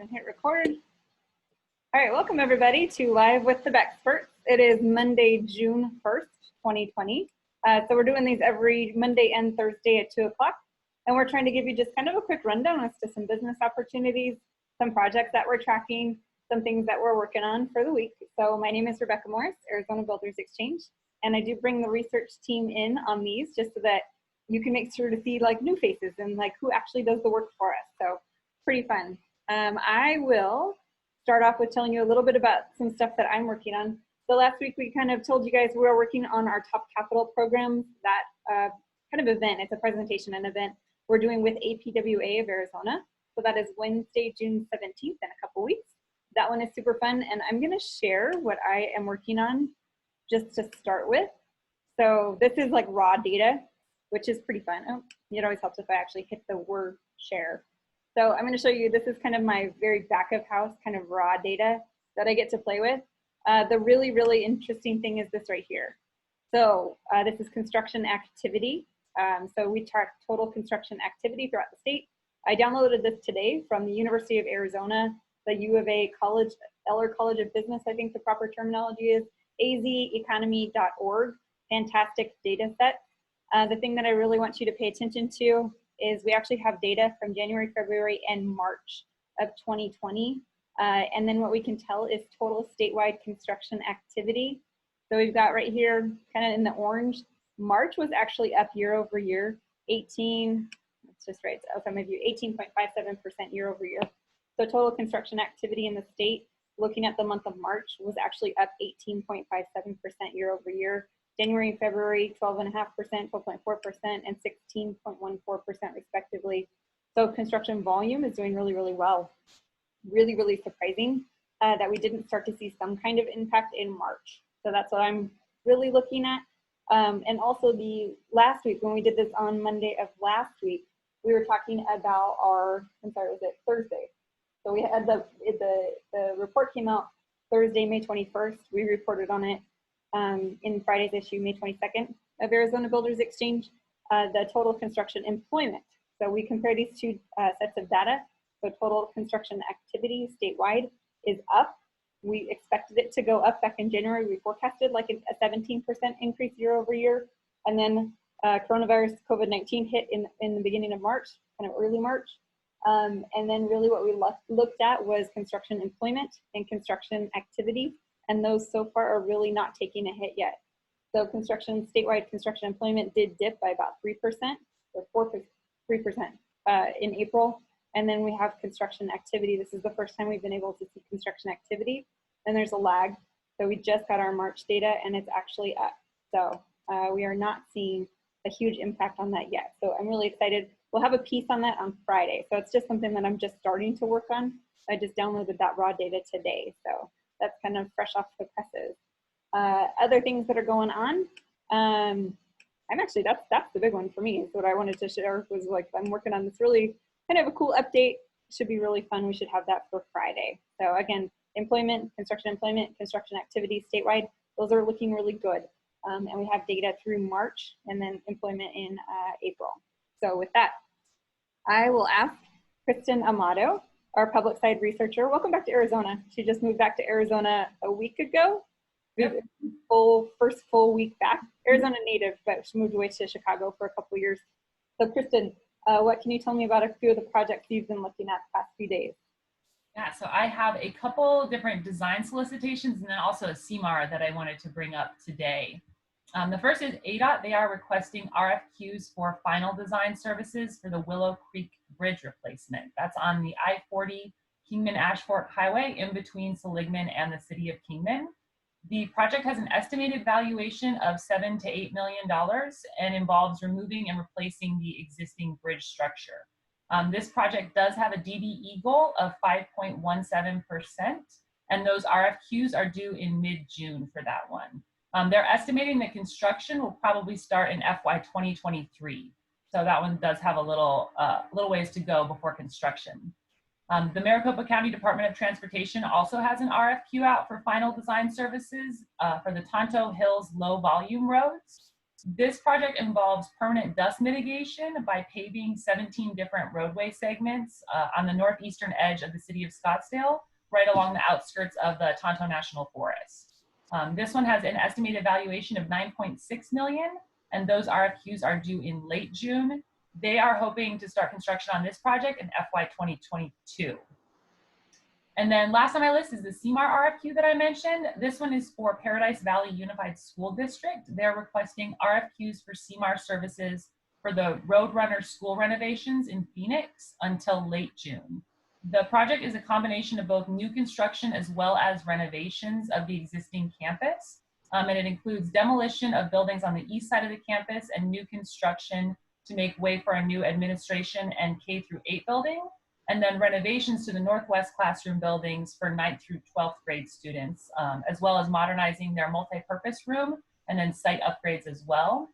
and hit record. All right, welcome everybody to Live with the BEXperts. It is Monday, June 1st, 2020. So we're doing these every Monday and Thursday at 2 o'clock. And we're trying to give you just kind of a quick rundown as to some business opportunities, some projects that we're tracking, some things that we're working on for the week. So my name is Rebecca Morris, Arizona Builders Exchange. And I do bring the research team in on these just so that you can make sure to see like new faces and like who actually does the work for us. So pretty fun. I will start off with telling you a little bit about some stuff that I'm working on. So last week we kind of told you guys we were working on our top capital programs, that kind of event. It's a presentation and event we're doing with APWA of Arizona. So that is Wednesday, June 17th in a couple weeks. That one is super fun, and I'm gonna share what I am working on just to start with. So this is like raw data, which is pretty fun. Oh, it always helps if I actually hit the word share. So I'm gonna show you, this is kind of my very back of house kind of raw data that I get to play with. The really, really interesting thing is this right here. So this is construction activity. So we track total construction activity throughout the state. I downloaded this today from the University of Arizona, the U of A College, Eller College of Business, I think the proper terminology is, azeconomy.org, fantastic data set. The thing that I really want you to pay attention to is we actually have data from January, February, and March of 2020. And then what we can tell is total statewide construction activity. So we've got right here, kind of in the orange, March was actually up year over year, 18, let's just write some of you, 18.57% year over year. So total construction activity in the state, looking at the month of March, was actually up 18.57% year over year. January and February, 12.5%, 12.4%, and 16.14% respectively. So construction volume is doing really, really well. Really, really surprising that we didn't start to see some kind of impact in March. So that's what I'm really looking at. And also the last week, when we did this on Monday of last week, we were talking about our, I'm sorry, was it Thursday? So we had the report came out Thursday, May 21st. We reported on it in Friday's issue, May 22nd of Arizona Builders Exchange, the total construction employment. So we compare these two sets of data. So total construction activity statewide is up. We expected it to go up back in January. We forecasted like a 17% increase year over year. And then coronavirus COVID-19 hit in the beginning of March, kind of early March. And then really what we looked at was construction employment and construction activity. And those so far are really not taking a hit yet. So statewide construction employment did dip by about 3% or 3% in April. And then we have construction activity. This is the first time we've been able to see construction activity. And there's a lag. So we just got our March data and it's actually up. So we are not seeing a huge impact on that yet. So I'm really excited. We'll have a piece on that on Friday. So it's just something that I'm just starting to work on. I just downloaded that raw data today. So that's kind of fresh off the presses. Other things that are going on. I'm actually, that's the big one for me. Is what I wanted to share was like, I'm working on this really kind of a cool update. Should be really fun. We should have that for Friday. So again, employment, construction activity statewide, those are looking really good. And we have data through March and then employment in April. So with that, I will ask Kristen Amato, our public side researcher. Welcome back to Arizona. She just moved back to Arizona a week ago. Yep. First full week back. Arizona native, but she moved away to Chicago for a couple years. So Kristen, what can you tell me about a few of the projects you've been looking at the past few days? Yeah, so I have a couple different design solicitations and then also a CMAR that I wanted to bring up today. The first is ADOT. They are requesting RFQs for final design services for the Willow Creek Bridge replacement. That's on the I-40 Kingman-Ash Fork Highway in between Seligman and the city of Kingman. The project has an estimated valuation of $7 to $8 million and involves removing and replacing the existing bridge structure. This project does have a DDE goal of 5.17%, and those RFQs are due in mid-June for that one. They're estimating that construction will probably start in FY 2023. So that one does have a little ways to go before construction. The Maricopa County Department of Transportation also has an RFQ out for final design services for the Tonto Hills low volume roads. This project involves permanent dust mitigation by paving 17 different roadway segments on the northeastern edge of the city of Scottsdale, right along the outskirts of the Tonto National Forest. This one has an estimated valuation of $9.6 million, and those RFQs are due in late June. They are hoping to start construction on this project in FY 2022. And then last on my list is the CMAR RFQ that I mentioned. This one is for Paradise Valley Unified School District. They're requesting RFQs for CMAR services for the Roadrunner school renovations in Phoenix until late June. The project is a combination of both new construction as well as renovations of the existing campus. And it includes demolition of buildings on the east side of the campus and new construction to make way for a new administration and K-8 building, and then renovations to the northwest classroom buildings for 9th through 12th grade students, as well as modernizing their multi-purpose room and then site upgrades as well.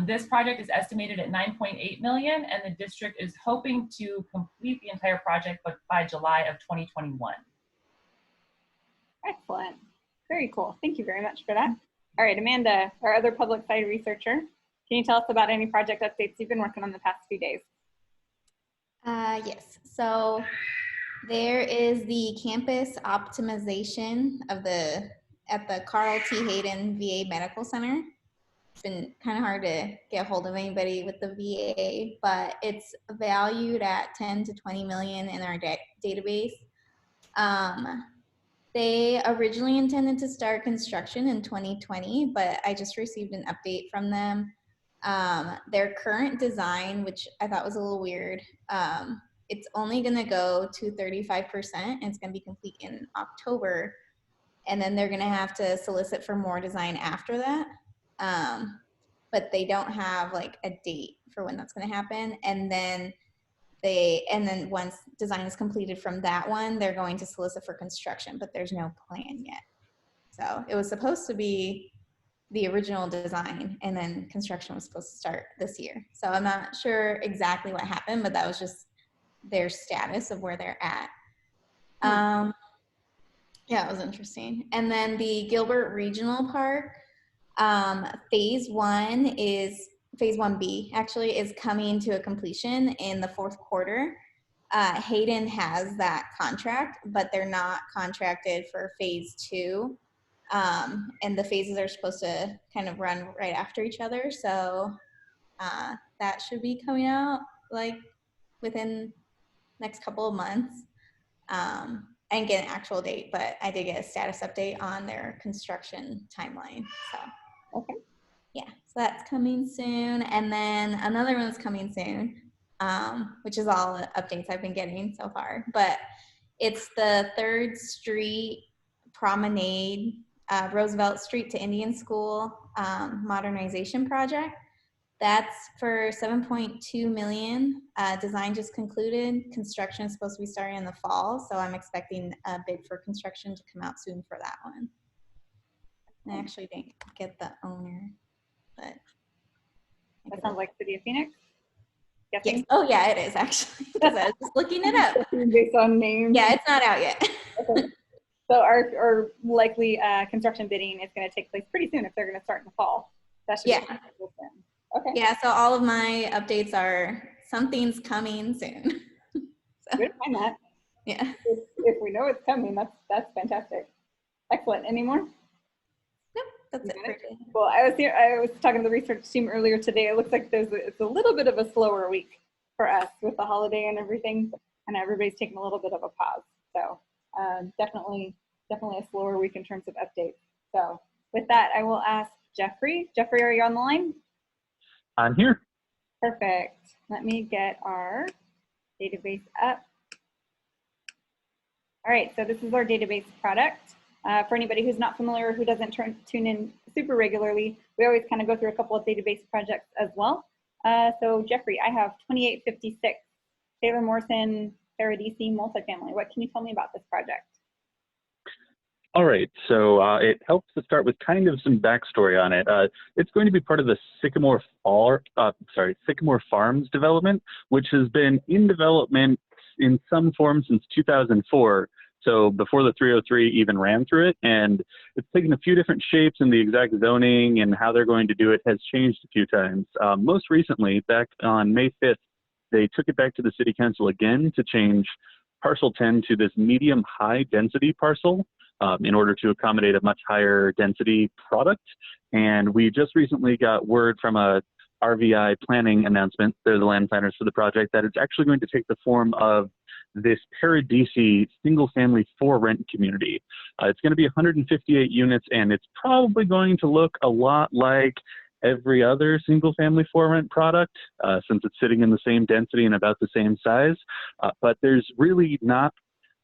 This project is estimated at $9.8 million, and the district is hoping to complete the entire project by July of 2021. Excellent. Very cool. Thank you very much for that. All right, Amanda, our other public side researcher, can you tell us about any project updates you've been working on the past few days? Yes, so there is the campus optimization of at the Carl T. Hayden VA Medical Center. It's been kind of hard to get a hold of anybody with the VA, but it's valued at 10 to 20 million in our database. They originally intended to start construction in 2020, but I just received an update from them. Their current design, which I thought was a little weird, it's only going to go to 35%, and it's going to be complete in October. And then they're going to have to solicit for more design after that. But they don't have like a date for when that's going to happen. And then once design is completed from that one, they're going to solicit for construction, but there's no plan yet. So it was supposed to be the original design, and then construction was supposed to start this year. So I'm not sure exactly what happened, but that was just their status of where they're at. Yeah, it was interesting. And then the Gilbert Regional Park, phase 1B actually is coming to a completion in the 4th quarter. Hayden has that contract, but they're not contracted for phase 2. And the phases are supposed to kind of run right after each other. So that should be coming out like within next couple of months. I didn't get an actual date, but I did get a status update on their construction timeline. So, okay. Yeah, so that's coming soon. And then another one is coming soon, which is all the updates I've been getting so far. But it's the 3rd Street Promenade, Roosevelt Street to Indian School modernization project. That's for $7.2 million. Design just concluded. Construction is supposed to be starting in the fall, so I'm expecting a bid for construction to come out soon for that one. I actually didn't get the owner, but that sounds like City of Phoenix. Guessing? Yes. Oh yeah, it is actually. Because I was just looking it up. Based on names. Yeah, it's not out yet. Okay. So our likely construction bidding is going to take place pretty soon if they're going to start in the fall. That should be soon. Okay. Yeah, so all of my updates are something's coming soon. So, good to find that. Yeah. If we know it's coming, that's fantastic. Excellent. Any more? Nope, that's it for today. Well, I was talking to the research team earlier today. It looks like it's a little bit of a slower week for us with the holiday and everything, and everybody's taking a little bit of a pause. So definitely a slower week in terms of updates. So with that, I will ask Jeffrey. Jeffrey, are you on the line? I'm here. Perfect. Let me get our database up. All right, so this is our database product. For anybody who's not familiar or who doesn't tune in super regularly, we always kind of go through a couple of database projects as well. So Jeffrey, I have 2856 Taylor Morrison Paradisi Multifamily. What can you tell me about this project? All right, so it helps to start with kind of some backstory on it. It's going to be part of the Sycamore Farms development, which has been in development in some form since 2004. So before the 303 even ran through it, and it's taken a few different shapes, and the exact zoning and how they're going to do it has changed a few times. Most recently, back on May 5th, they took it back to the city council again to change parcel 10 to this medium high density parcel in order to accommodate a much higher density product. And we just recently got word from a RVI planning announcement, they're the land planners for the project, that it's actually going to take the form of this Paradisi single family for rent community. It's going to be 158 units, and it's probably going to look a lot like every other single family for rent product since it's sitting in the same density and about the same size. But there's really not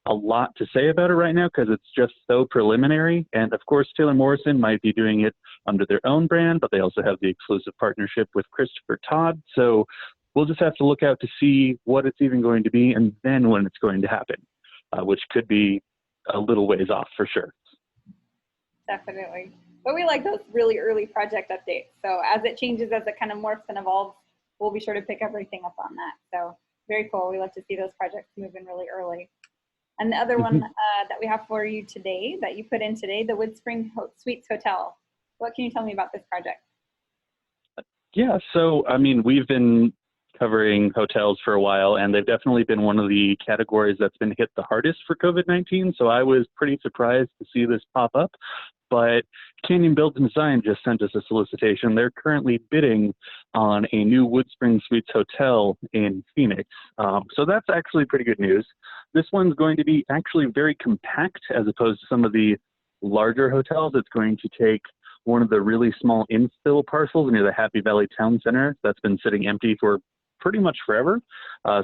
a lot to say about it right now because it's just so preliminary. And of course, Taylor Morrison might be doing it under their own brand, but they also have the exclusive partnership with Christopher Todd. So we'll just have to look out to see what it's even going to be and then when it's going to happen, which could be a little ways off for sure. Definitely. But we like those really early project updates. So as it changes, as it kind of morphs and evolves, we'll be sure to pick everything up on that. So very cool. We love to see those projects moving really early. And the other one that we have for you today, that you put in today, the Woodspring Suites Hotel. What can you tell me about this project? Yeah, so I mean, we've been covering hotels for a while, and they've definitely been one of the categories that's been hit the hardest for COVID-19. So I was pretty surprised to see this pop up. But Canyon Build and Design just sent us a solicitation. They're currently bidding on a new Woodspring Suites Hotel in Phoenix. So that's actually pretty good news. This one's going to be actually very compact as opposed to some of the larger hotels. It's going to take one of the really small infill parcels near the Happy Valley Town Center that's been sitting empty for pretty much forever.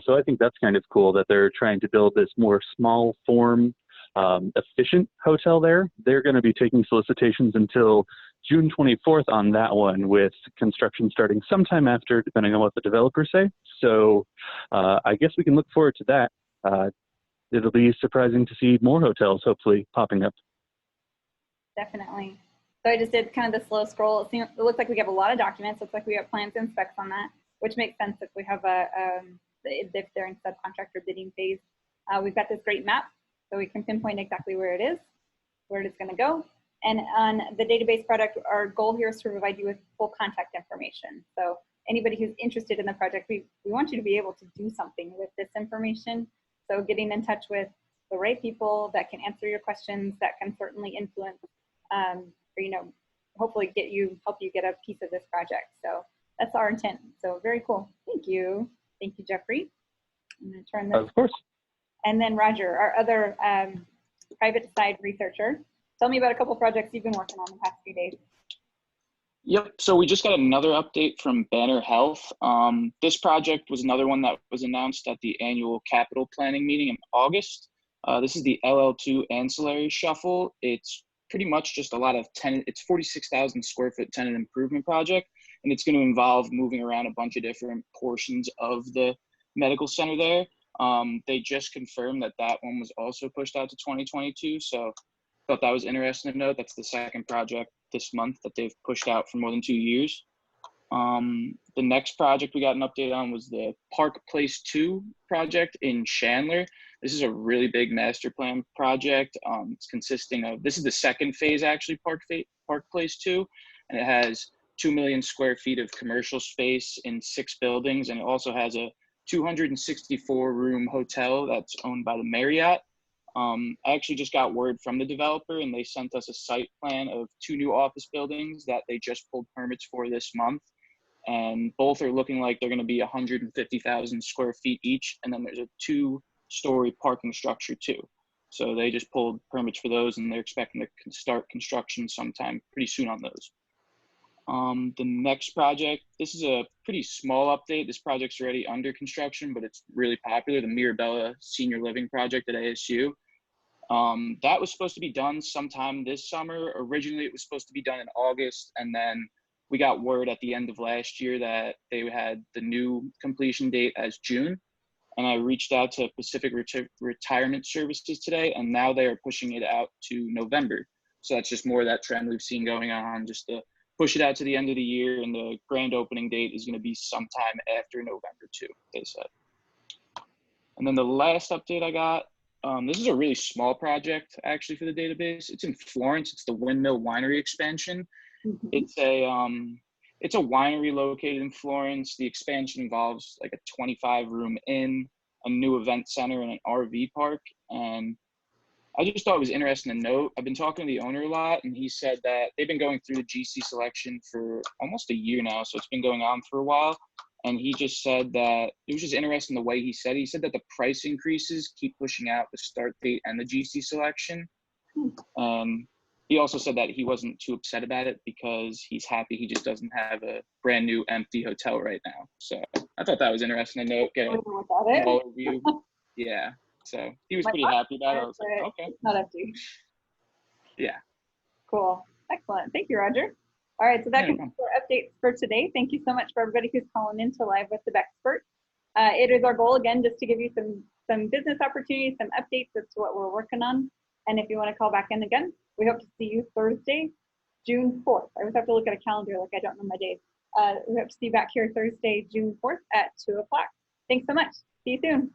So I think that's kind of cool that they're trying to build this more small form, efficient hotel there. They're going to be taking solicitations until June 24th on that one, with construction starting sometime after, depending on what the developers say. So I guess we can look forward to that. It'll be surprising to see more hotels hopefully popping up. Definitely. So I just did kind of the slow scroll. It looks like we have a lot of documents. Looks like we have plans and specs on that, which makes sense if we have if they're in subcontractor bidding phase. We've got this great map, so we can pinpoint exactly where it is going to go. And on the database product, our goal here is to provide you with full contact information. So anybody who's interested in the project, we want you to be able to do something with this information. So getting in touch with the right people that can answer your questions, that can certainly influence, or, you know, hopefully help you get a piece of this project. So that's our intent. So very cool. Thank you. Thank you, Jeffrey. I'm going to turn this. Of course. And then Roger, our other private side researcher. Tell me about a couple projects you've been working on the past few days. Yep, so we just got another update from Banner Health. This project was another one that was announced at the annual capital planning meeting in August. This is the LL2 ancillary shuffle. It's pretty much just a lot of tenant, it's 46,000 square foot tenant improvement project, and it's going to involve moving around a bunch of different portions of the medical center there. They just confirmed that that one was also pushed out to 2022, so thought that was interesting to note. That's the second project this month that they've pushed out for more than 2 years. The next project we got an update on was the Park Place 2 project in Chandler. This is a really big master plan project. It's consisting of, this is the second phase actually, Park Place 2, and it has 2 million square feet of commercial space in 6 buildings, and it also has a 264 room hotel that's owned by the Marriott. I actually just got word from the developer, and they sent us a site plan of 2 new office buildings that they just pulled permits for this month. And both are looking like they're going to be 150,000 square feet each. And then there's a 2-story parking structure too. So they just pulled permits for those, and they're expecting to start construction sometime pretty soon on those. The next project, this is a pretty small update. This project's already under construction, but it's really popular, the Mirabella Senior Living Project at ASU. That was supposed to be done sometime this summer. Originally, it was supposed to be done in August, and then we got word at the end of last year that they had the new completion date as June. And I reached out to Pacific Retirement Services today, and now they are pushing it out to November. So that's just more of that trend we've seen going on, just to push it out to the end of the year, and the grand opening date is going to be sometime after November too, they said. And then the last update I got This is a really small project actually for the database. It's in Florence. It's the Windmill Winery expansion. Mhm. It's a winery located in Florence. The expansion involves like a 25-room inn, a new event center, and an RV park. And I just thought it was interesting to note. I've been talking to the owner a lot, and he said that they've been going through the GC selection for almost a year now, so it's been going on for a while. And he just said that it was just interesting the way he said that the price increases keep pushing out the start date and the GC selection. He also said that he wasn't too upset about it because he's happy he just doesn't have a brand new empty hotel right now. So I thought that was interesting to note, get an overview. Yeah, so he was pretty happy about it. I was like, okay. It's not empty. Yeah. Cool. Excellent. Thank you, Roger. All right, so that concludes our updates for today. Thank you so much for everybody who's calling in to Live with the BEXperts. It is our goal, again, just to give you some business opportunities, some updates as to what we're working on. And if you want to call back in again, we hope to see you Thursday, June 4th. I always have to look at a calendar like I don't know my days. We hope to see you back here Thursday, June 4th at 2 o'clock. Thanks so much. See you soon.